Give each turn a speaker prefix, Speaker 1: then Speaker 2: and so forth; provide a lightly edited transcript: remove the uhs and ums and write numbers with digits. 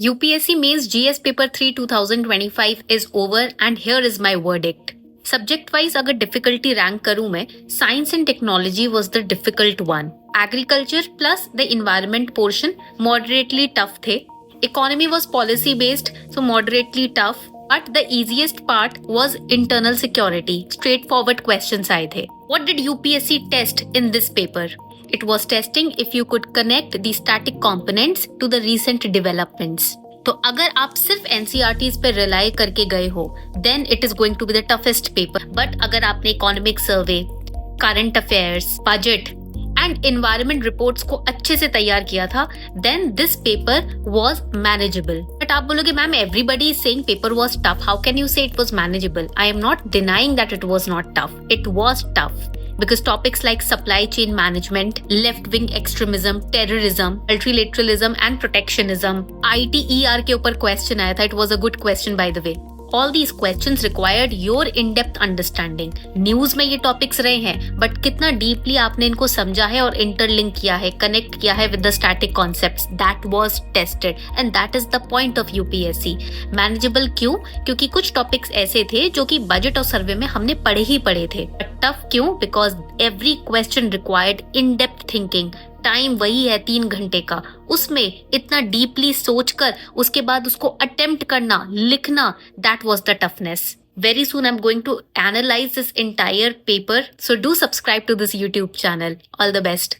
Speaker 1: UPSC Mains GS Paper 3 2025 is over and here is my verdict. Subject wise अगर difficulty rank करूँ मैं, Science and Technology was the difficult one. Agriculture plus the environment portion moderately tough थे. Economy was policy based, so moderately tough. But the easiest part was internal security. Straightforward questions आए थे. What did UPSC test in this paper? It was testing if you could connect the static components to the recent developments. तो अगर आप सिर्फ NCERTs पे rely करके गए हो, then it is going to be the toughest paper. But अगर आपने economic survey, current affairs, budget and environment reports को अच्छे से तैयार किया था, then this paper was manageable. But आप बोलोगे ma'am everybody is saying paper was tough. How can you say it was manageable? I am not denying that it was not tough. It was tough. Because topics like supply chain management, left-wing extremism, terrorism, multilateralism and protectionism, ITER के ऊपर question आया था. It was a good question by the way. All these questions required your in-depth understanding. News में ये topics रहे हैं, but कितना deeply आपने इनको समझा है और इंटरलिंक किया है, कनेक्ट किया है with the static concepts, that was tested and that is the point of UPSC. Manageable क्यों? क्योंकि कुछ टॉपिक्स ऐसे थे जो कि बजट और सर्वे में हमने पढ़े ही पढ़े थे. टफ क्यों? Because every question required in depth thinking. Time वही है 3 घंटे का, उसमें इतना डीपली सोचकर उसके बाद उसको अटेम्प्ट करना, लिखना, that was the toughness. Very soon I'm going to analyze this entire paper, so do subscribe to this YouTube channel. All the best.